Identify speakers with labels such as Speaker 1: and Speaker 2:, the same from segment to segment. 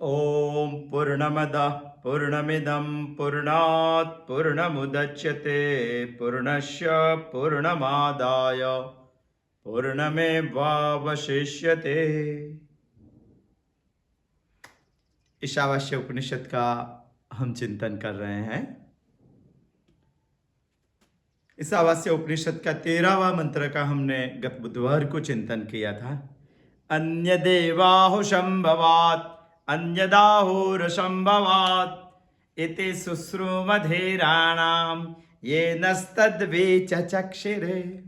Speaker 1: ओम पूर्णमदः पूर्णमिदं पूर्णात् पूर्णमुदच्यते पूर्णस्य पूर्णमादाय पूर्णमेवावशिष्यते। ईशावास्य उपनिषद का हम चिंतन कर रहे हैं। ईशावास्य उपनिषद का 13वां मंत्र का हमने गत बुधवार को चिंतन किया था। अन्य देवाहुशंभवात् अन्यदाहुरसंभवात् इति शुश्रुमधीराणाम ये नस्तद्वे चक्षिरे।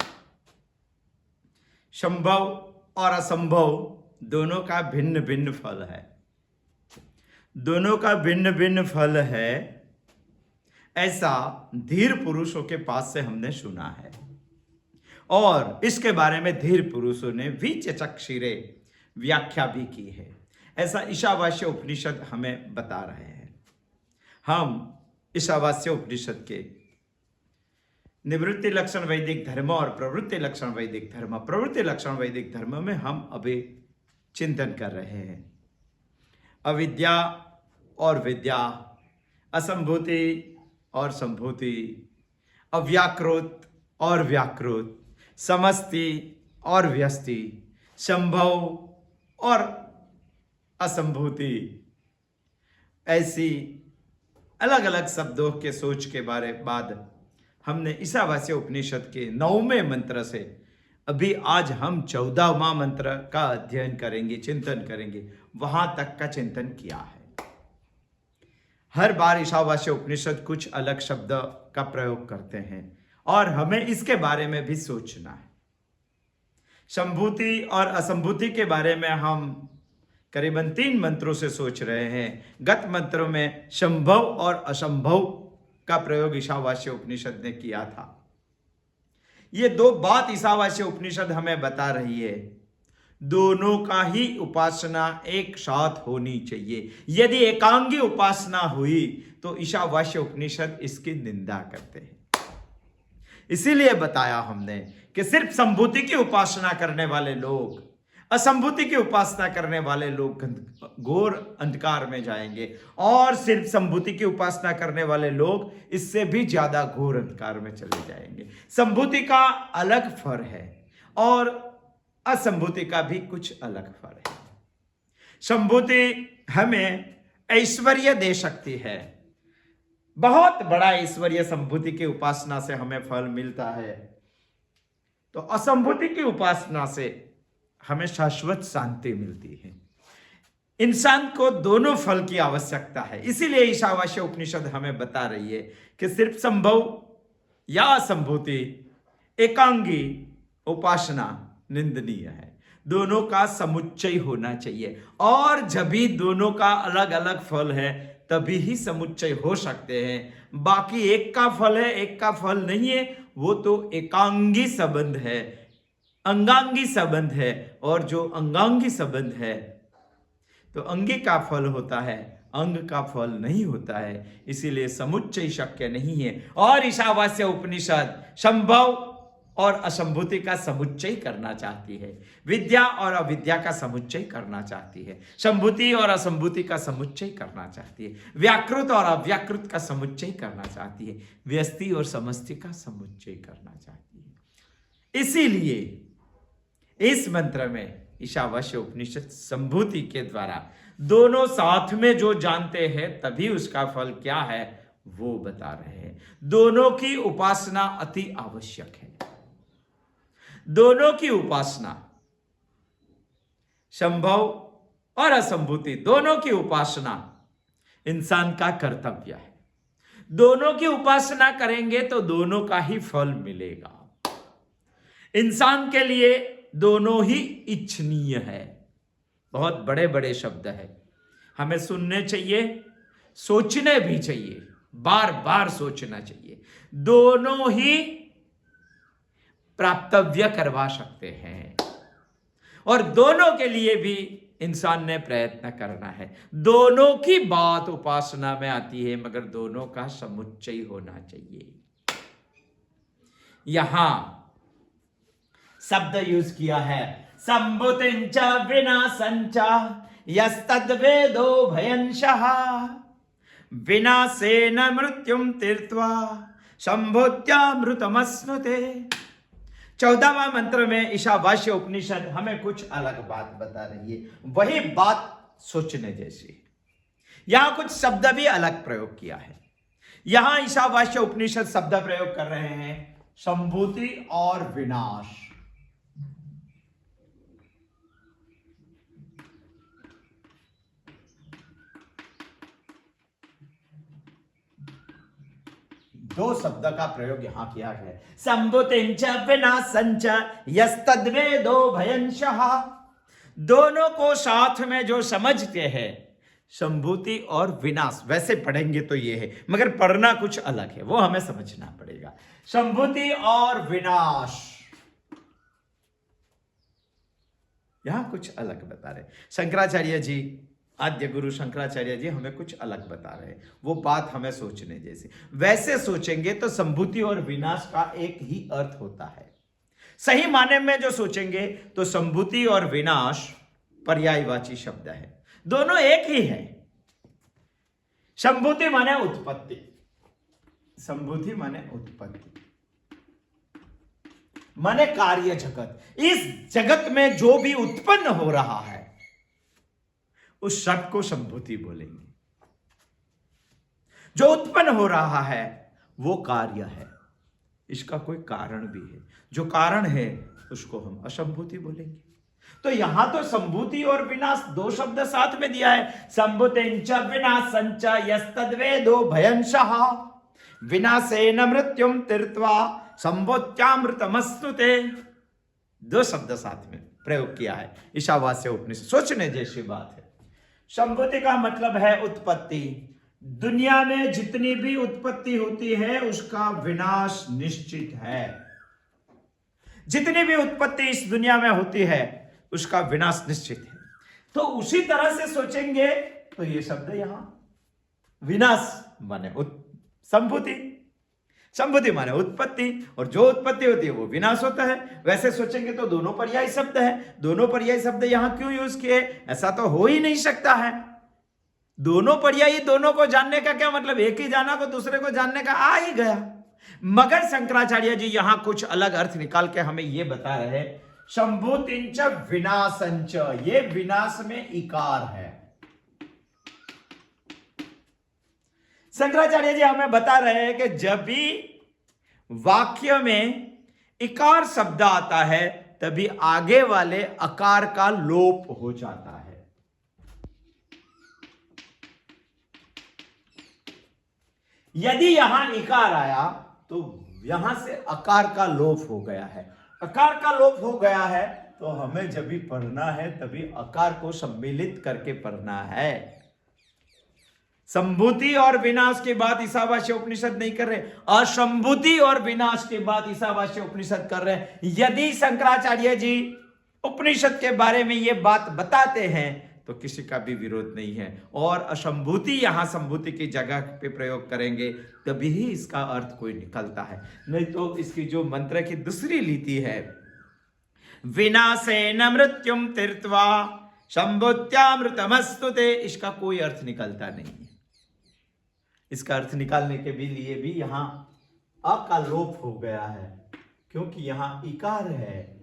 Speaker 1: संभव और असंभव दोनों का भिन्न भिन्न फल है। दोनों का भिन्न भिन्न फल है, ऐसा धीर पुरुषों के पास से हमने सुना है। और इसके बारे में धीर पुरुषों ने विचक्षिरे व्याख्या भी की है। ऐसा ईशावास्य उपनिषद हमें बता रहे हैं। हम ईशावास्य उपनिषद के निवृत्ति लक्षण वैदिक धर्म और प्रवृत्ति लक्षण वैदिक धर्म, प्रवृत्ति लक्षण वैदिक धर्म में हम अभी चिंतन कर रहे हैं। अविद्या और विद्या, असंभूति और संभूति, अव्याकृत और व्याकृत, समष्टि और व्यष्टि, संभव और असंभूति, ऐसी अलग अलग शब्दों के सोच के बारे बाद हमने ईशावास्य उपनिषद के 9वें मंत्र से अभी आज हम 14वां मंत्र का अध्ययन करेंगे, चिंतन करेंगे। वहां तक का चिंतन किया है। हर बार ईशावास्य उपनिषद कुछ अलग शब्द का प्रयोग करते हैं और हमें इसके बारे में भी सोचना है। संभूति और असंभूति के बारे में हम करीबन 3 मंत्रों से सोच रहे हैं। गत मंत्रों में संभव और असंभव का प्रयोग ईशावास्य उपनिषद ने किया था। ये 2 बात ईशावास्य उपनिषद हमें बता रही है। दोनों का ही उपासना एक साथ होनी चाहिए। यदि एकांगी उपासना हुई तो ईशावास्य उपनिषद इसकी निंदा करते हैं। इसीलिए बताया हमने कि सिर्फ संभूति की उपासना करने वाले लोग, असंभूति की उपासना करने वाले लोग घोर अंधकार में जाएंगे और सिर्फ संभूति की उपासना करने वाले लोग इससे भी ज्यादा घोर अंधकार में चले जाएंगे। संभूति का अलग फल है और असंभूति का भी कुछ अलग फल है। संभूति हमें ऐश्वर्य दे सकती है, बहुत बड़ा ऐश्वर्य संभूति की उपासना से हमें फल मिलता है। तो असंभूति की उपासना से हमें शाश्वत शांति मिलती है। इंसान को दोनों फल की आवश्यकता है। इसीलिए ईशावास्य उपनिषद हमें बता रही है कि सिर्फ संभव या असंभूति एकांगी उपासना निंदनीय है। दोनों का समुच्चय होना चाहिए और जब भी दोनों का अलग अलग फल है तभी ही समुच्चय हो सकते हैं। बाकी एक का फल है एक का फल नहीं है, वो तो एकांगी संबंध है, अंगांगी संबंध है। और जो अंगांगी संबंध है तो अंगी का फल होता है, अंग का फल नहीं होता है। इसीलिए समुच्चय शक्य नहीं है। और ईशावास्य उपनिषद संभव और असंभूति का समुच्चय करना चाहती है, विद्या और अविद्या का समुच्चय करना चाहती है, संभूति और असंभूति का समुच्चय करना चाहती है, व्याकृत और अव्याकृत का समुच्चय करना चाहती है, व्यष्टि और समष्टि का समुच्चय करना चाहती है। इसीलिए इस मंत्र में ईशावास्य उपनिषद संभूति के द्वारा दोनों साथ में जो जानते हैं तभी उसका फल क्या है वो बता रहे हैं। दोनों की उपासना अति आवश्यक है। दोनों की उपासना, संभव और असंभूति दोनों की उपासना इंसान का कर्तव्य है। दोनों की उपासना करेंगे तो दोनों का ही फल मिलेगा। इंसान के लिए दोनों ही इच्छनीय है। बहुत बड़े बड़े शब्द है, हमें सुनने चाहिए, सोचने भी चाहिए, बार बार सोचना चाहिए। दोनों ही प्राप्तव्य करवा सकते हैं और दोनों के लिए भी इंसान ने प्रयत्न करना है। दोनों की बात उपासना में आती है मगर दोनों का समुच्चय होना चाहिए। यहां शब्द यूज किया है संभुतिंच विनाशंच यस्तद्वेदो भयंशः विनाशेन मृत्युम तीर्त्वा संभूत्यामृतमश्नुते। 14वां मंत्र में ईशावास्य उपनिषद हमें कुछ अलग बात बता रही है, वही बात सोचने जैसी। यहां कुछ शब्द भी अलग प्रयोग किया है। यहां ईशावास्य उपनिषद शब्द प्रयोग कर रहे हैं संभूति और विनाश। दो शब्द का प्रयोग यहां किया गया है, संभूतिंच विनाशंच यस्तद्वेदो भयंशः। दोनों को साथ में जो समझते हैं, संभूति और विनाश, वैसे पढ़ेंगे तो ये है, मगर पढ़ना कुछ अलग है, वो हमें समझना पड़ेगा। संभूति और विनाश यहां कुछ अलग बता रहे शंकराचार्य जी, आद्य गुरु शंकराचार्य जी हमें कुछ अलग बता रहे हैं, वो बात हमें सोचने जैसे। वैसे सोचेंगे तो संभूति और विनाश का एक ही अर्थ होता है। सही माने में जो सोचेंगे तो संभूति और विनाश पर्यायवाची शब्द है, दोनों एक ही है। संभूति माने उत्पत्ति, संभूति माने उत्पत्ति माने कार्य जगत। इस जगत में जो भी उत्पन्न हो रहा है उस सब को संभूति बोलेंगे। जो उत्पन्न हो रहा है वो कार्य है, इसका कोई कारण भी है, जो कारण है उसको हम असंभूति बोलेंगे। तो यहां तो संभूति और विनाश दो शब्द साथ में दिया है, संभूतिंच विनाशंच यस्तद्वेदो भयंशः विनाशेन मृत्युम तीर्त्वा संभूत्यामृतमश्नुते। दो शब्द साथ में प्रयोग किया है ईशावास्य उपनिषद, सोचने जैसी बात है। संभूति का मतलब है उत्पत्ति। दुनिया में जितनी भी उत्पत्ति होती है उसका विनाश निश्चित है। जितनी भी उत्पत्ति इस दुनिया में होती है उसका विनाश निश्चित है। तो उसी तरह से सोचेंगे तो ये शब्द यहां विनाश माने संभूति, संभूति माने उत्पत्ति, और जो उत्पत्ति होती है वो विनाश होता है। वैसे सोचेंगे तो दोनों पर्याय शब्द है। दोनों पर्याय शब्द यहां क्यों यूज किए, ऐसा तो हो ही नहीं सकता है। दोनों पर्यायी, दोनों को जानने का क्या मतलब, एक ही जाना को दूसरे को जानने का आ ही गया। मगर शंकराचार्य जी यहां कुछ अलग अर्थ निकाल के हमें यह बता रहे हैं, संभूतिंच विनाशंच, ये विनाश में इकार है। शंकराचार्य जी हमें बता रहे हैं कि जब भी वाक्य में इकार शब्द आता है तभी आगे वाले अकार का लोप हो जाता है। यदि यहां इकार आया तो यहां से अकार का लोप हो गया है। अकार का लोप हो गया है तो हमें जब भी पढ़ना है तभी अकार को सम्मिलित करके पढ़ना है। संभूति और विनाश के बाद ईशावास्य उपनिषद नहीं कर रहे, असंभूति और विनाश के बाद ईशावास्य उपनिषद कर रहे हैं। यदि शंकराचार्य जी उपनिषद के बारे में ये बात बताते हैं तो किसी का भी विरोध नहीं है, और असंभूति यहां संभूति की जगह पे प्रयोग करेंगे तभी ही इसका अर्थ कोई निकलता है। नहीं तो इसकी जो मंत्र की दूसरी लीति है, विनाशेन मृत्युम तीर्त्वा संभूत्यामृतमस्तुते, इसका कोई अर्थ निकलता नहीं है। इसका अर्थ निकालने के भी लिए भी यहां अ का लोप हो गया है, क्योंकि यहां इकार है।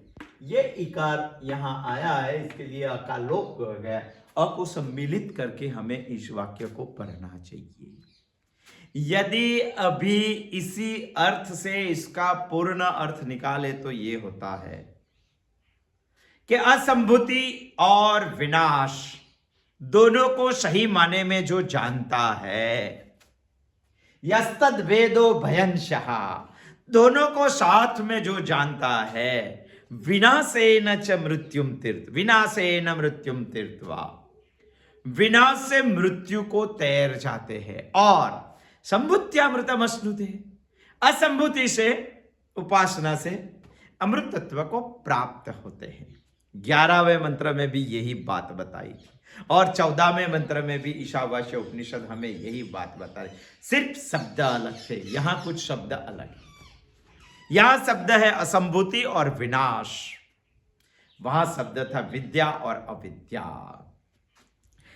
Speaker 1: ये इकार यहां आया है, इसके लिए अ का लोप हो गया। अ को सम्मिलित करके हमें इस वाक्य को पढ़ना चाहिए। यदि अभी इसी अर्थ से इसका पूर्ण अर्थ निकाले तो ये होता है कि असंभूति और विनाश दोनों को सही माने में जो जानता है, यस्तद वेदो भयंशः, दोनों को साथ में जो जानता है, विनाशेन च मृत्युम तीर्थ, विनाशेन मृत्युम तीर्थवा, विनाश से मृत्यु को तैर जाते हैं, और संभूत्यामृतम अश्नुते, असंभूति से, उपासना से अमृत तत्व को प्राप्त होते हैं। 11वें मंत्र में भी यही बात बताई थी, और 14वें मंत्र में भी ईशावास्य उपनिषद हमें यही बात बता रहे। सिर्फ शब्द अलग थे, यहां कुछ शब्द अलग है। यहां शब्द है असंभूति और विनाश, वहां शब्द था विद्या और अविद्या।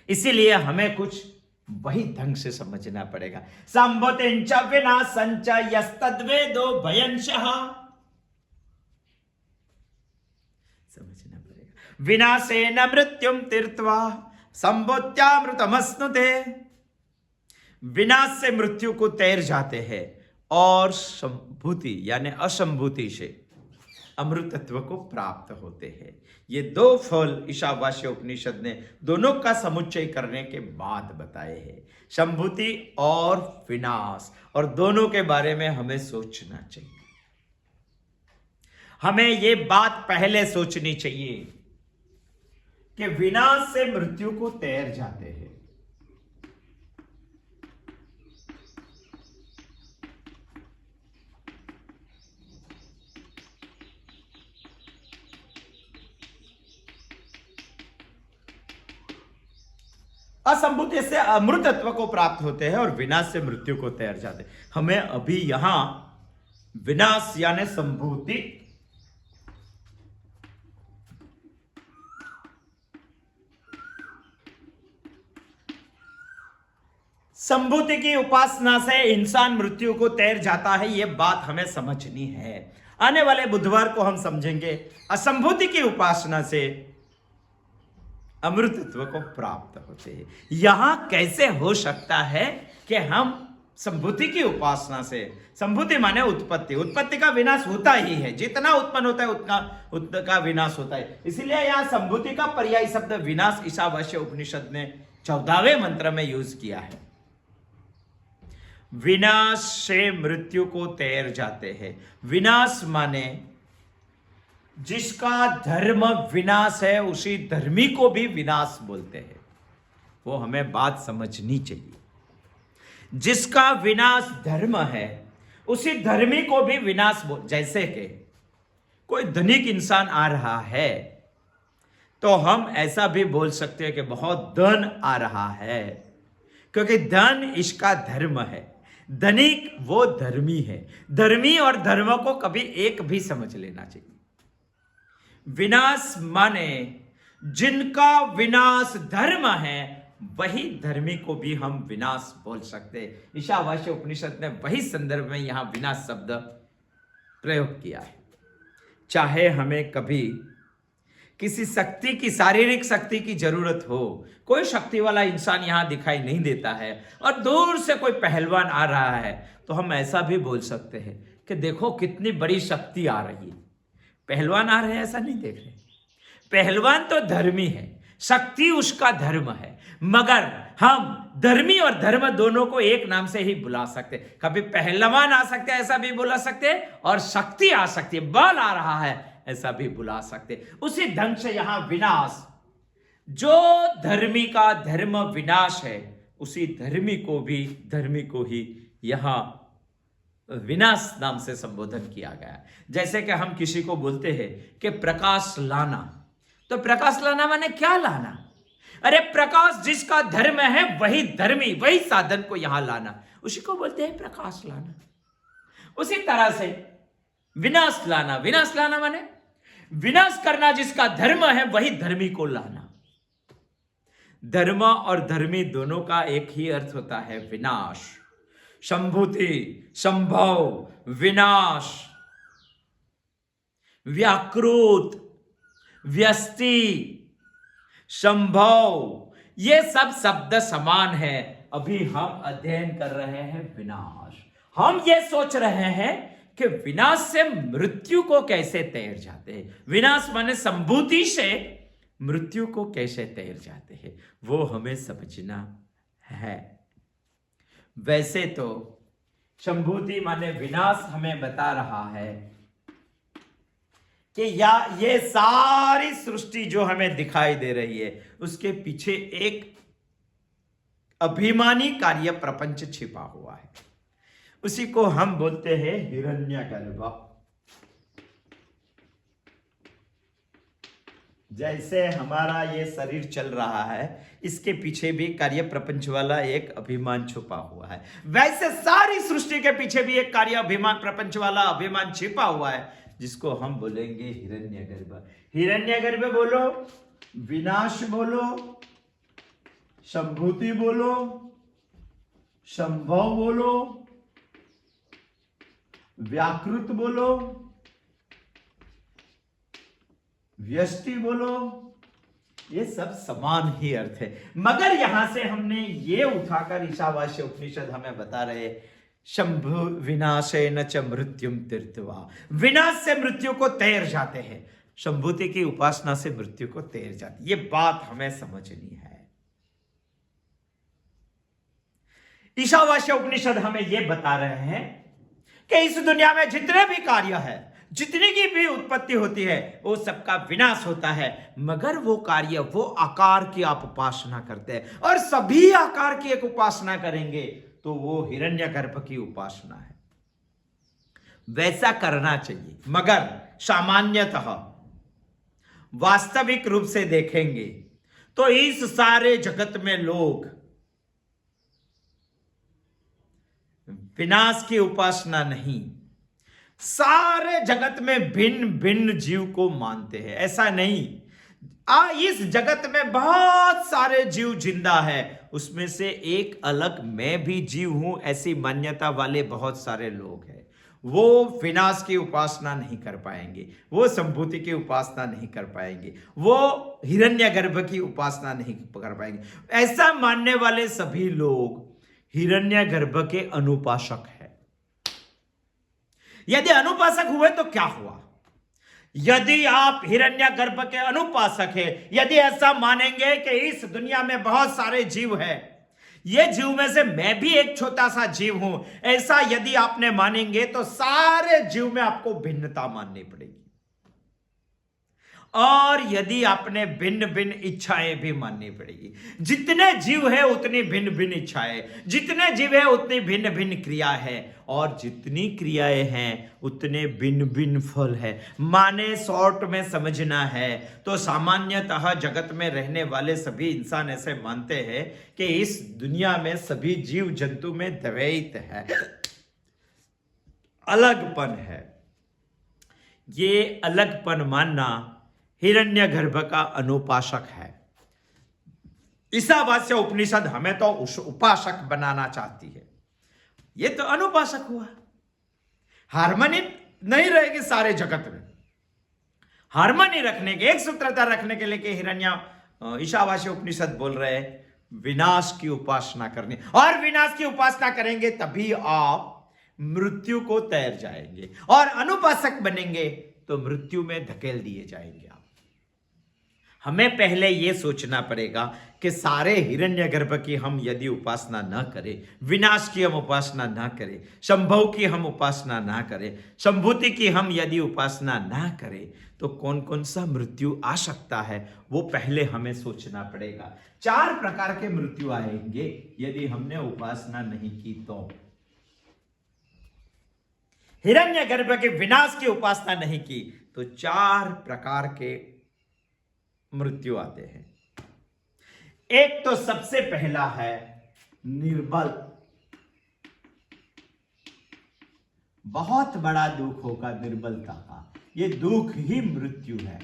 Speaker 1: इसीलिए हमें कुछ वही ढंग से समझना पड़ेगा। संभुतिंच विनाशंच यस्तद्वेदो भयंशः, समझना पड़ेगा। विनाशेन मृत्युम तीर्त्वा संभुत्यामृतमश्नुते, विनाश से मृत्यु को तैर जाते हैं और संभूति यानी असंभूति से अमृतत्व को प्राप्त होते हैं। ये दो फल ईशावास्य उपनिषद ने दोनों का समुच्चय करने के बाद बताए हैं, संभूति और विनाश, और दोनों के बारे में हमें सोचना चाहिए। हमें ये बात पहले सोचनी चाहिए कि विनाश से मृत्यु को तैर जाते हैं। असंभूति से अमृतत्व को प्राप्त होते हैं और विनाश से मृत्यु को तैर जाते हैं। हमें अभी यहां विनाश यानी संभूति, संभूति की उपासना से इंसान मृत्यु को तैर जाता है, यह बात हमें समझनी है। आने वाले बुधवार को हम समझेंगे असंभूति की उपासना से अमृतत्व को प्राप्त होते हैं। यहां कैसे हो सकता है कि हम संभूति की उपासना से, संभूति माने उत्पत्ति, उत्पत्ति का विनाश होता ही है, जितना उत्पन्न होता है उतना का विनाश होता है। इसलिए यहां संभूति का पर्याय शब्द विनाश ईशावास्य उपनिषद ने 14वें मंत्र में यूज किया है। विनाश से मृत्यु को तैर जाते हैं। विनाश माने जिसका धर्म विनाश है उसी धर्मी को भी विनाश बोलते हैं। वो हमें बात समझनी चाहिए। जिसका विनाश धर्म है उसी धर्मी को भी विनाश बोल, जैसे कि कोई धनिक इंसान आ रहा है तो हम ऐसा भी बोल सकते हैं कि बहुत धन आ रहा है, क्योंकि धन इसका धर्म है। धनिक वो धर्मी है। धर्मी और धर्म को कभी एक भी समझ लेना चाहिए। विनाश माने जिनका विनाश धर्म है वही धर्मी को भी हम विनाश बोल सकते हैं। ईशावास्य उपनिषद ने वही संदर्भ में यहां विनाश शब्द प्रयोग किया है। चाहे हमें कभी किसी शक्ति की, शारीरिक शक्ति की जरूरत हो, कोई शक्ति वाला इंसान यहां दिखाई नहीं देता है और दूर से कोई पहलवान आ रहा है, तो हम ऐसा भी बोल सकते हैं कि देखो कितनी बड़ी शक्ति आ रही है। पहलवान आ रहे हैं ऐसा नहीं देख रहे। पहलवान तो धर्मी है, शक्ति उसका धर्म है, मगर हम धर्मी और धर्म दोनों को एक नाम से ही बुला सकते। कभी पहलवान आ सकते हैं ऐसा भी बुला सकते, और शक्ति आ सकती है, बल आ रहा है ऐसा भी बुला सकते। उसी ढंग से यहां विनाश, जो धर्मी का धर्म विनाश है उसी धर्मी को ही यहां विनाश नाम से संबोधन किया गया। जैसे कि हम किसी को बोलते हैं कि प्रकाश लाना, तो प्रकाश लाना माने क्या लाना? अरे प्रकाश जिसका धर्म है वही धर्मी, वही साधन को यहां लाना, उसी को बोलते हैं प्रकाश लाना। उसी तरह से विनाश लाना, विनाश लाना माने विनाश करना, जिसका धर्म है वही धर्मी को लाना। धर्म और धर्मी दोनों का एक ही अर्थ होता है विनाश। संभूति, संभव, विनाश, व्याकृत, व्यष्टि, संभव, ये सब शब्द समान है। अभी हम अध्ययन कर रहे हैं विनाश। हम ये सोच रहे हैं कि विनाश से मृत्यु को कैसे तैर जाते हैं। विनाश माने संभूति से मृत्यु को कैसे तैर जाते हैं, वो हमें समझना है। वैसे तो संभूति माने विनाश हमें बता रहा है कि ये सारी सृष्टि जो हमें दिखाई दे रही है उसके पीछे एक अभिमानी कार्य प्रपंच छिपा हुआ है। उसी को हम बोलते हैं हिरण्यगर्भ। जैसे हमारा ये शरीर चल रहा है, इसके पीछे भी कार्य प्रपंच वाला एक अभिमान छुपा हुआ है। वैसे सारी सृष्टि के पीछे भी एक कार्य अभिमान प्रपंच वाला अभिमान छिपा हुआ है, जिसको हम बोलेंगे हिरण्यगर्भ। हिरण्यगर्भ बोलो, विनाश बोलो, संभूति बोलो, संभव बोलो, व्याकृत बोलो, व्यष्टि बोलो, ये सब समान ही अर्थ है। मगर यहां से हमने ये उठाकर ईशावास्य उपनिषद हमें बता रहे, शंभु विनाशे न च मृत्युम तीर्थवा, विनाश से मृत्यु को तैर जाते हैं, संभूति की उपासना से मृत्यु को तैर जाती। ये बात हमें समझनी है। ईशावास्य उपनिषद हमें यह बता रहे हैं कि इस दुनिया में जितने भी कार्य है, जितनी की भी उत्पत्ति होती है, वो सबका विनाश होता है, मगर वो कार्य, वो आकार की आप उपासना करते हैं और सभी आकार की एक उपासना करेंगे तो वो हिरण्यगर्भ की उपासना है। वैसा करना चाहिए, मगर सामान्यतः वास्तविक रूप से देखेंगे तो इस सारे जगत में लोग विनाश की उपासना नहीं, सारे जगत में भिन्न भिन्न जीव को मानते हैं। ऐसा नहीं, इस जगत में बहुत सारे जीव जिंदा है, उसमें से एक अलग मैं भी जीव हूं, ऐसी मान्यता वाले बहुत सारे लोग हैं। वो विनाश की उपासना नहीं कर पाएंगे, वो संभूति की उपासना नहीं कर पाएंगे, वो हिरण्यगर्भ की उपासना नहीं कर पाएंगे। ऐसा मानने वाले सभी लोग हिरण्यगर्भ के अनुपासक है। यदि अनुपासक हुए तो क्या हुआ? यदि आप हिरण्यगर्भ के अनुपासक है, यदि ऐसा मानेंगे कि इस दुनिया में बहुत सारे जीव हैं, ये जीव में से मैं भी एक छोटा सा जीव हूं, ऐसा यदि आपने मानेंगे तो सारे जीव में आपको भिन्नता माननी पड़ेगी। और यदि आपने भिन्न भिन्न इच्छाएं भी माननी पड़ेगी। जितने जीव है उतनी भिन्न भिन्न इच्छाएं, जितने जीव है उतनी भिन्न भिन्न क्रिया है, और जितनी क्रियाएं हैं उतने भिन्न भिन्न फल है। माने शॉर्ट में समझना है तो सामान्यतः जगत में रहने वाले सभी इंसान ऐसे मानते हैं कि इस दुनिया में सभी जीव जंतु में द्वैत है, अलगपन है। ये अलगपन मानना हिरण्यगर्भ का अनुपासक है। ईशावास्य उपनिषद हमें तो उपासक बनाना चाहती है। ये तो अनुपासक हुआ। हार्मनी नहीं रहेगी सारे जगत में। हार्मनी रखने के, एक सूत्रता रखने के लिए हिरण्य ईशावास्य उपनिषद बोल रहे हैं विनाश की उपासना करनी, और विनाश की उपासना करेंगे तभी आप मृत्यु को तैर जाएंगे, और अनुपासक बनेंगे तो मृत्यु में धकेल दिए जाएंगे आप। हमें पहले यह सोचना पड़ेगा कि सारे हिरण्यगर्भ की हम यदि उपासना न करें, विनाश की हम उपासना न करें, संभव की हम उपासना न करें, संभूति की हम यदि उपासना न करें, तो कौन कौन सा मृत्यु आ सकता है वो पहले हमें सोचना पड़ेगा। 4 प्रकार के मृत्यु आएंगे यदि हमने उपासना नहीं की तो। हिरण्यगर्भ के विनाश की उपासना नहीं की तो 4 प्रकार के मृत्यु आते हैं। एक तो सबसे पहला है निर्बल। बहुत बड़ा दुख होगा निर्बलता का, ये दुख ही मृत्यु है।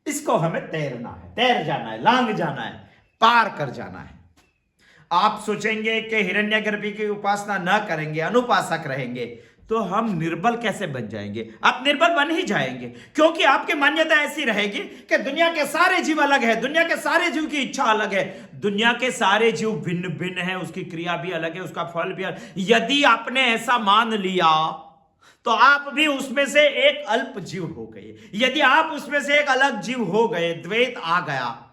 Speaker 1: इसको हमें तैरना है, तैर जाना है, लांग जाना है, पार कर जाना है। आप सोचेंगे कि हिरण्यगर्भ की उपासना न करेंगे, अनुपासक रहेंगे, तो हम निर्बल कैसे बन जाएंगे? आप निर्बल बन ही जाएंगे, क्योंकि आपकी मान्यता ऐसी रहेगी कि दुनिया के सारे जीव अलग है, दुनिया के सारे जीव की इच्छा अलग है, दुनिया के सारे जीव भिन्न भिन्न है, उसकी क्रिया भी अलग है, उसका फल भी अलग। यदि आपने ऐसा मान लिया तो आप भी उसमें से एक अल्प जीव हो गए। यदि आप उसमें से एक अलग जीव हो गए, द्वैत आ गया,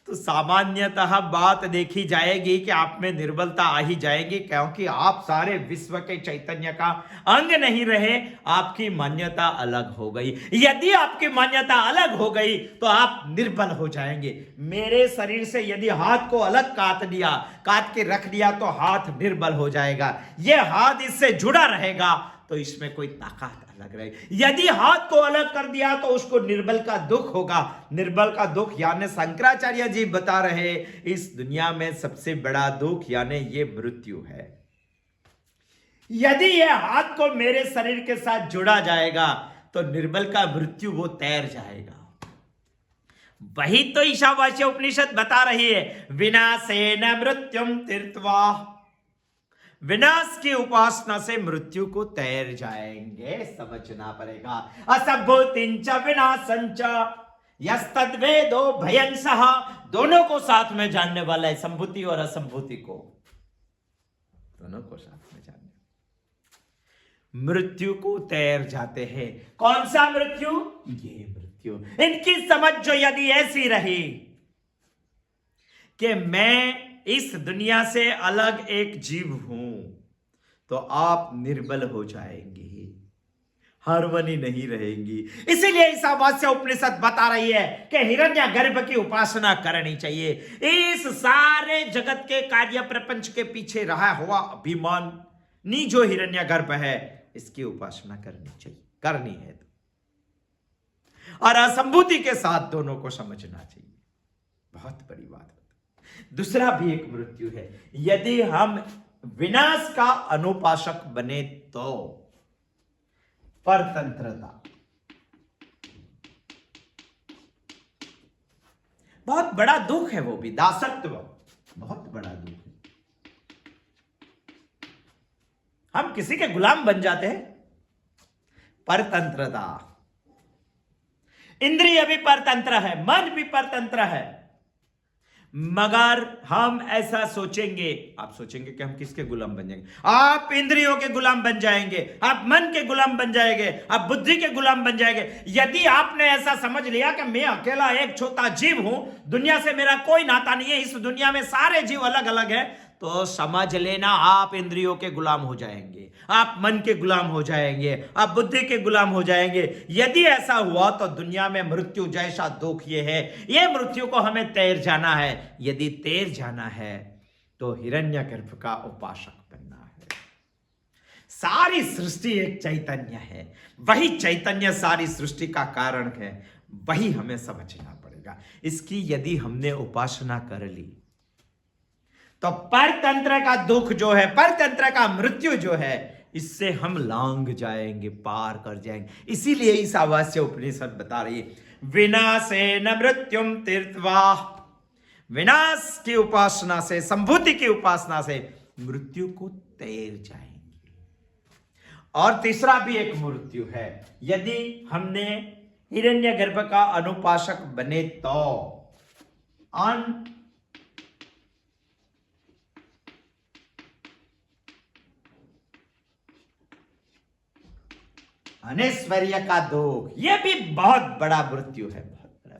Speaker 1: तो सामान्यतः बात देखी जाएगी कि आप में निर्बलता आ ही जाएगी, क्योंकि आप सारे विश्व के चैतन्य का अंग नहीं रहे, आपकी मान्यता अलग हो गई। यदि आपकी मान्यता अलग हो गई तो आप निर्बल हो जाएंगे। मेरे शरीर से यदि हाथ को अलग काट दिया, काट के रख दिया, तो हाथ निर्बल हो जाएगा। यह हाथ इससे जुड़ा रहेगा तो इसमें कोई ताकत अलग रहेगी। यदि हाथ को अलग कर दिया तो उसको निर्बल का दुख होगा। निर्बल का दुख यानी शंकराचार्य जी बता रहे, इस दुनिया में सबसे बड़ा दुख यानी ये मृत्यु है। यदि यह हाथ को मेरे शरीर के साथ जुड़ा जाएगा तो निर्बल का मृत्यु वो तैर जाएगा। वही तो ईशावास्य उपनिषद बता रही है, विनाशेन मृत्युम तीर्त्वा, विनाश की उपासना से मृत्यु को तैर जाएंगे। समझना पड़ेगा। असंभूतिंच विनाशंच यस्तद्वेदो भयंसः, दोनों को साथ में जानने वाला है, संभूति और असंभूति को, दोनों को साथ में जानने, मृत्यु को तैर जाते हैं। कौन सा मृत्यु? ये मृत्यु। इनकी समझ जो यदि ऐसी रही कि मैं इस दुनिया से अलग एक जीव हूं, तो आप निर्बल हो जाएंगे, हार्मनी नहीं रहेगी। इसीलिए ईशावास्य उपनिषद बता रही है कि हिरण्यगर्भ की उपासना करनी चाहिए। इस सारे जगत के कार्य प्रपंच के पीछे रहा हुआ अभिमानी जो हिरण्यगर्भ है, इसकी उपासना करनी चाहिए, करनी है तो। और असंभूति के साथ दोनों को समझना चाहिए। बहुत बड़ी बात है। दूसरा भी एक मृत्यु है। यदि हम विनाश का अनुपासक बने तो परतंत्रता, बहुत बड़ा दुख है, वो भी दासत्व, बहुत बड़ा दुख है। हम किसी के गुलाम बन जाते हैं। परतंत्रता, इंद्रिय भी परतंत्र है, मन भी परतंत्र है, मगर हम ऐसा सोचेंगे, आप सोचेंगे कि हम किसके गुलाम बन जाएंगे? आप इंद्रियों के गुलाम बन जाएंगे, आप मन के गुलाम बन जाएंगे, आप बुद्धि के गुलाम बन जाएंगे। यदि आपने ऐसा समझ लिया कि मैं अकेला एक छोटा जीव हूं, दुनिया से मेरा कोई नाता नहीं है, इस दुनिया में सारे जीव अलग अलग है, तो समझ लेना आप इंद्रियों के गुलाम हो जाएंगे, आप मन के गुलाम हो जाएंगे, आप बुद्धि के गुलाम हो जाएंगे। यदि ऐसा हुआ तो दुनिया में मृत्यु जैसा दुख ये है, ये मृत्यु को हमें तैर जाना है। यदि तैर जाना है तो हिरण्यगर्भ का उपासक बनना है। सारी सृष्टि एक चैतन्य है, वही चैतन्य सारी सृष्टि का कारण है, वही हमें समझना पड़ेगा। इसकी यदि हमने उपासना कर ली तो परतंत्र का दुख जो है, परतंत्र का मृत्यु जो है, इससे हम लांग जाएंगे, पार कर जाएंगे। इसीलिए ईशावास्य उपनिषद बता रही है, विनाशेन मृत्युम तीर्त्वा, विनाश की उपासना से, संभूति की उपासना से मृत्यु को तैर जाएंगे। और तीसरा भी एक मृत्यु है। यदि हमने हिरण्यगर्भ का अनुपासक बने तो अनैश्वर्य का दुख, यह भी बहुत बड़ा मृत्यु है, बहुत बड़ा।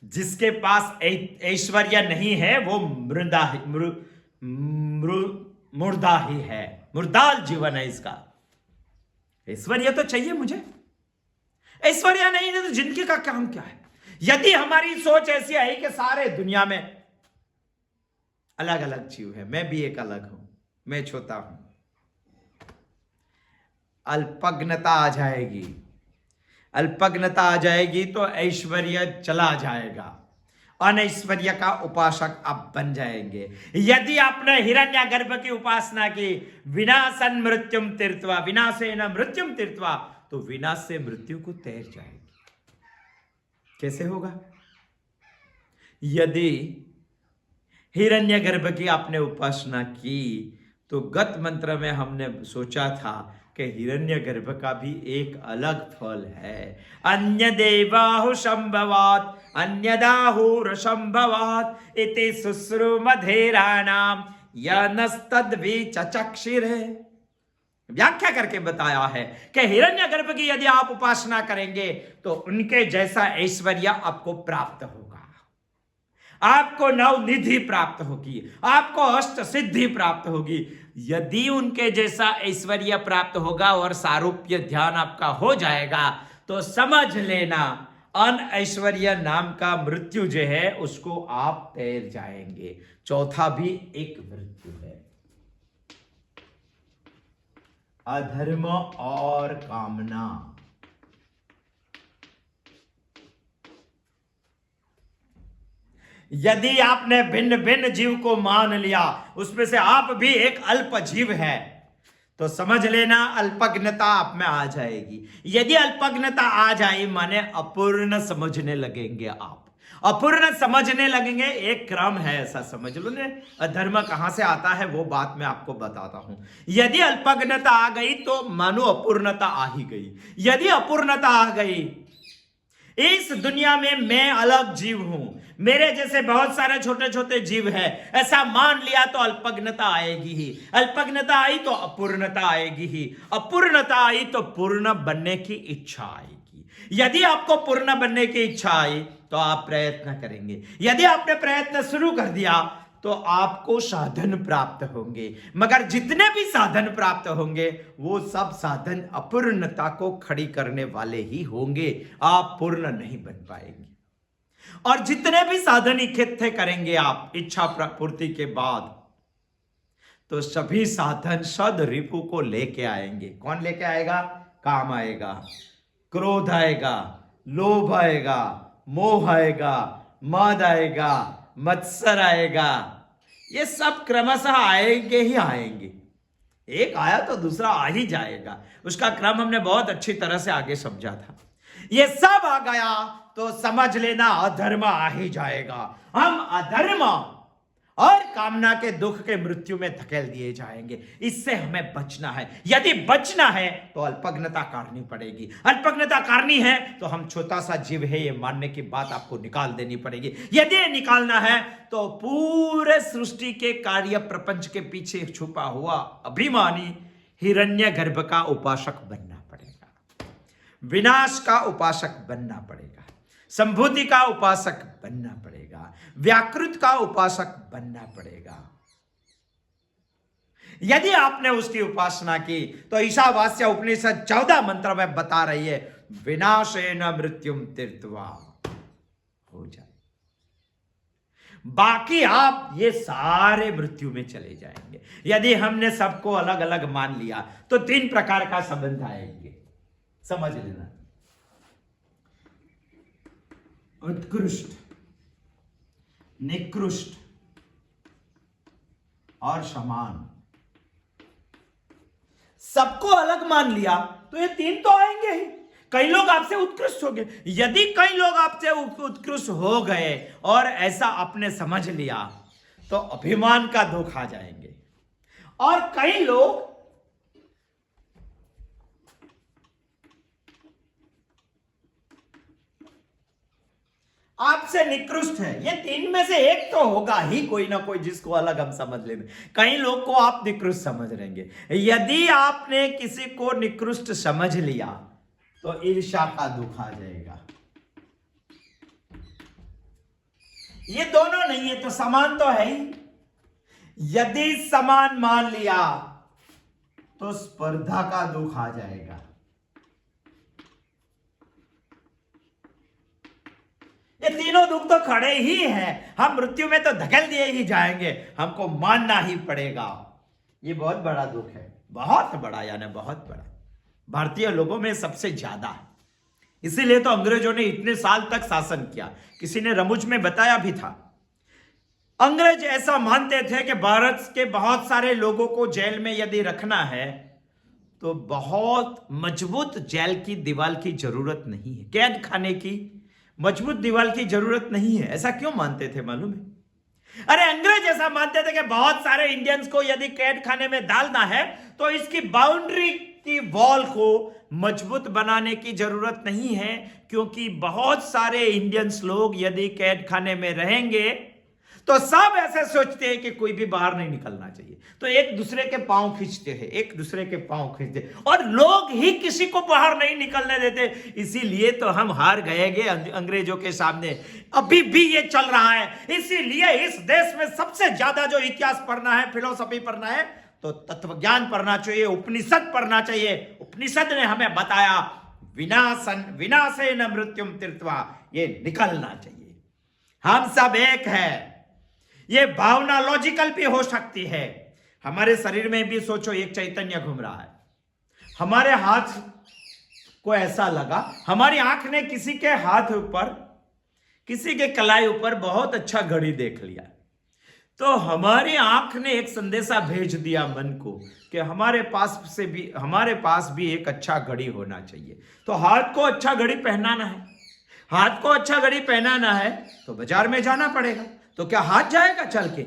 Speaker 1: जिसके पास ऐश्वर्य नहीं है वो मुर्दा ही है, मुर्दाल जीवन है इसका। ऐश्वर्य तो चाहिए मुझे, ऐश्वर्य नहीं है तो जिंदगी का काम क्या है? यदि हमारी सोच ऐसी है कि सारे दुनिया में अलग अलग जीव है, मैं भी एक अलग हूं, मैं छोटा हूं, अल्पज्ञता आ जाएगी, अल्पज्ञता आ जाएगी तो ऐश्वर्य चला जाएगा, अनैश्वर्य का उपासक आप बन जाएंगे। यदि आपने हिरण्यगर्भ की उपासना की, विनाशन मृत्युम तीर्त्वा, विनाशेन मृत्युम तीर्त्वा, तो विनाश से मृत्यु को तैर जाएगी। कैसे होगा? यदि हिरण्यगर्भ की आपने उपासना की तो गत मंत्र में हमने सोचा था कि हिरण्यगर्भ का भी एक अलग फल है। अन्य देवाहु संभवात अन्यदाहुर संभवात इति शुश्रुमधेराणाम यनस्तद्वी चचक्षिर है। व्याख्या करके बताया है कि हिरण्यगर्भ की यदि आप उपासना करेंगे तो उनके जैसा ऐश्वर्य आपको प्राप्त होगा, आपको नवनिधि प्राप्त होगी, आपको अष्ट सिद्धि प्राप्त होगी। यदि उनके जैसा ऐश्वर्य प्राप्त होगा और सारूप्य ध्यान आपका हो जाएगा तो समझ लेना अनऐश्वर्य नाम का मृत्यु जो है उसको आप तैर जाएंगे। चौथा भी एक मृत्यु है, अधर्म और कामना। यदि आपने भिन्न भिन्न जीव को मान लिया, उसमें से आप भी एक अल्प जीव है, तो समझ लेना अल्पज्ञता आप में आ जाएगी। यदि अल्पज्ञता आ जाए माने अपूर्ण समझने लगेंगे आप, अपूर्ण समझने लगेंगे। एक क्रम है, ऐसा समझ लो ने। अधर्म कहां से आता है वो बात मैं आपको बताता हूं। यदि अल्पज्ञता आ गई तो मानो अपूर्णता आ ही गई। यदि अपूर्णता आ गई, इस दुनिया में मैं अलग जीव हूं, मेरे जैसे बहुत सारे छोटे छोटे जीव हैं, ऐसा मान लिया तो अल्पज्ञता आएगी ही। अल्पज्ञता आई तो अपूर्णता आएगी ही। अपूर्णता आई तो पूर्ण बनने की इच्छा आएगी। यदि आपको पूर्ण बनने की इच्छा आई तो आप प्रयत्न करेंगे। यदि आपने प्रयत्न शुरू कर दिया तो आपको साधन प्राप्त होंगे। मगर जितने भी साधन प्राप्त होंगे वो सब साधन अपूर्णता को खड़ी करने वाले ही होंगे। आप पूर्ण नहीं बन पाएंगे। और जितने भी साधन इकट्ठे करेंगे आप इच्छा पूर्ति के बाद, तो सभी साधन सद रिपु को लेके आएंगे। कौन लेके आएगा? काम आएगा, क्रोध आएगा, लोभ आएगा, मोह आएगा, मद आएगा, मत्सर आएगा। ये सब क्रमशः आएंगे ही आएंगे। एक आया तो दूसरा आ ही जाएगा। उसका क्रम हमने बहुत अच्छी तरह से आगे समझा था। ये सब आ गया तो समझ लेना अधर्म आ ही जाएगा। हम अधर्म और कामना के दुख के मृत्यु में धकेल दिए जाएंगे। इससे हमें बचना है। यदि बचना है तो अल्पज्ञता करनी पड़ेगी। अल्पज्ञता करनी है तो हम छोटा सा जीव है ये मानने की बात आपको निकाल देनी पड़ेगी। यदि ये निकालना है तो पूरे सृष्टि के कार्य प्रपंच के पीछे छुपा हुआ अभिमानी हिरण्यगर्भ का उपासक बनना पड़ेगा, विनाश का उपासक बनना पड़ेगा, संभूति का उपासक बनना पड़ेगा, व्याकृत का उपासक बनना पड़ेगा। यदि आपने उसकी उपासना की तो ईशावास्य उपनिषद 14 मंत्र में बता रही है, विनाशेन मृत्युम तीर्थवा हो जाए। बाकी आप ये सारे मृत्यु में चले जाएंगे। यदि हमने सबको अलग अलग मान लिया तो 3 प्रकार का संबंध आएंगे, समझ लेना। उत्कृष्ट, निकृष्ट और समान। सबको अलग मान लिया तो ये 3 तो आएंगे ही। कई लोग आपसे उत्कृष्ट हो गए। यदि कई लोग आपसे उत्कृष्ट हो गए और ऐसा आपने समझ लिया तो अभिमान का दुख आ जाएंगे। और कई लोग आपसे निकृष्ट है। ये 3 में से एक तो होगा ही कोई ना कोई जिसको अलग हम समझ लेंगे। कई लोग को आप निकृष्ट समझ लेंगे। यदि आपने किसी को निकृष्ट समझ लिया तो ईर्ष्या का दुख आ जाएगा। ये दोनों नहीं है तो समान तो है ही। यदि समान मान लिया तो स्पर्धा का दुख आ जाएगा। ये तीनों दुख तो खड़े ही हैं। हम मृत्यु में तो धकेल दिए ही जाएंगे, हमको मानना ही पड़ेगा। ये बहुत बड़ा दुख है, बहुत बड़ा, यानी बहुत बड़ा। भारतीय लोगों में सबसे ज्यादा है। इसीलिए तो अंग्रेजों ने इतने साल तक शासन किया। किसी ने रमुज में बताया भी था, अंग्रेज ऐसा मानते थे कि भारत के बहुत सारे लोगों को जेल में यदि रखना है तो बहुत मजबूत जेल की दीवार की जरूरत नहीं है, कैद खाने की मजबूत दीवार की जरूरत नहीं है। ऐसा क्यों मानते थे मालूम है? अरे अंग्रेज ऐसा मानते थे कि बहुत सारे इंडियंस को यदि कैद खाने में डालना है तो इसकी बाउंड्री की वॉल को मजबूत बनाने की जरूरत नहीं है, क्योंकि बहुत सारे इंडियंस लोग यदि कैद खाने में रहेंगे तो सब ऐसे सोचते हैं कि कोई भी बाहर नहीं निकलना चाहिए, तो एक दूसरे के पांव खींचते हैं, एक दूसरे के पांव खींचते, और लोग ही किसी को बाहर नहीं निकलने देते। इसीलिए तो हम हार गए अंग्रेजों के सामने। अभी भी ये चल रहा है। इसीलिए इस देश में सबसे ज्यादा जो इतिहास पढ़ना है, फिलोसफी पढ़ना है, तो तत्वज्ञान पढ़ना चाहिए, उपनिषद पढ़ना चाहिए। उपनिषद ने हमें बताया विनाशेन मृत्युम तीर्थवा, ये निकलना चाहिए। हम सब एक है। ये भावना लॉजिकल भी हो सकती है। हमारे शरीर में भी सोचो एक चैतन्य घूम रहा है। हमारे हाथ को ऐसा लगा, हमारी आंख ने किसी के हाथ ऊपर, किसी के कलाई ऊपर बहुत अच्छा घड़ी देख लिया, तो हमारी आंख ने एक संदेशा भेज दिया मन को कि हमारे पास भी एक अच्छा घड़ी होना चाहिए। तो हाथ को अच्छा घड़ी पहनाना है, हाथ को अच्छा घड़ी पहनाना है तो बाजार में जाना पड़ेगा। तो क्या हाथ जाएगा चल के?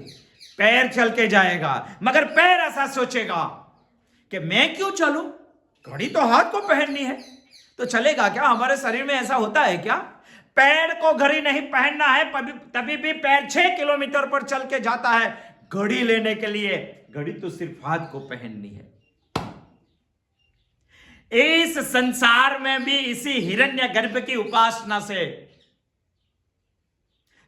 Speaker 1: पैर चल के जाएगा। मगर पैर ऐसा सोचेगा कि मैं क्यों चलूं, घड़ी तो हाथ को पहननी है। तो चलेगा क्या? हमारे शरीर में ऐसा होता है क्या? पैर को घड़ी नहीं पहनना है तभी भी पैर 6 किलोमीटर पर चल के जाता है घड़ी लेने के लिए। घड़ी तो सिर्फ हाथ को पहननी है। इस संसार में भी इसी हिरण्यगर्भ की उपासना से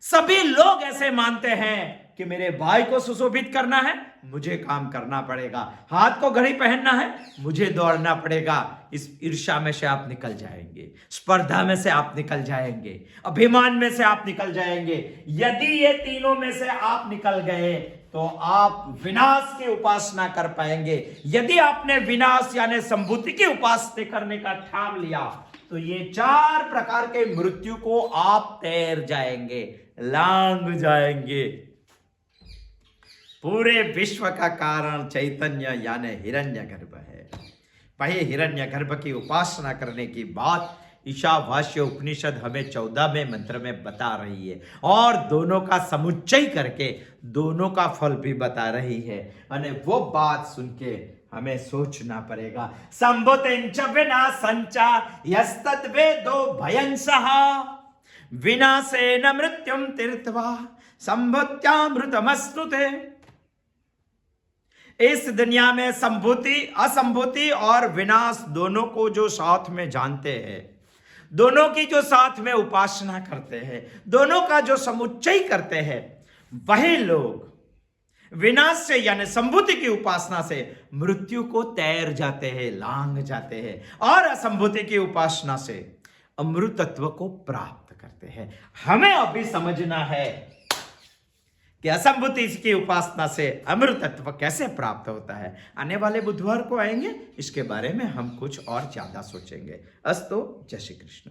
Speaker 1: सभी लोग ऐसे मानते हैं कि मेरे भाई को सुशोभित करना है, मुझे काम करना पड़ेगा। हाथ को घड़ी पहनना है, मुझे दौड़ना पड़ेगा। इस ईर्ष्या में से आप निकल जाएंगे, स्पर्धा में से आप निकल जाएंगे, अभिमान में से आप निकल जाएंगे। यदि ये तीनों में से आप निकल गए तो आप विनाश की उपासना कर पाएंगे। यदि आपने विनाश यानी संभूति की उपासना करने का ठान लिया तो ये 4 प्रकार के मृत्यु को आप तैर जाएंगे, लांग जाएंगे। पूरे विश्व का कारण चैतन्य यानी हिरण्यगर्भ है। वही हिरण्यगर्भ की उपासना करने की बात ईशावास्य उपनिषद हमें 14वें मंत्र में बता रही है और दोनों का समुच्चय करके दोनों का फल भी बता रही है। और वो बात सुन के हमें सोचना पड़ेगा। संभुतिंच विनाशंचा यस्तद्वेदो भयंसः विनाशेन मृत्युम तीर्थवा संभुत्यामृतमश्नुते। इस दुनिया में संभूति, असंभूति और विनाश दोनों को जो साथ में जानते हैं, दोनों की जो साथ में उपासना करते हैं, दोनों का जो समुच्चय करते हैं, वही लोग विनाश से यानी संभूति की उपासना से मृत्यु को तैर जाते हैं, लांग जाते हैं, और असंभूति की उपासना से अमृतत्व को प्राप्त करते हैं। हमें अभी समझना है कि असंभूति की उपासना से अमृतत्व कैसे प्राप्त होता है। आने वाले बुधवार को आएंगे, इसके बारे में हम कुछ और ज्यादा सोचेंगे। अस्तु, जय श्री कृष्ण।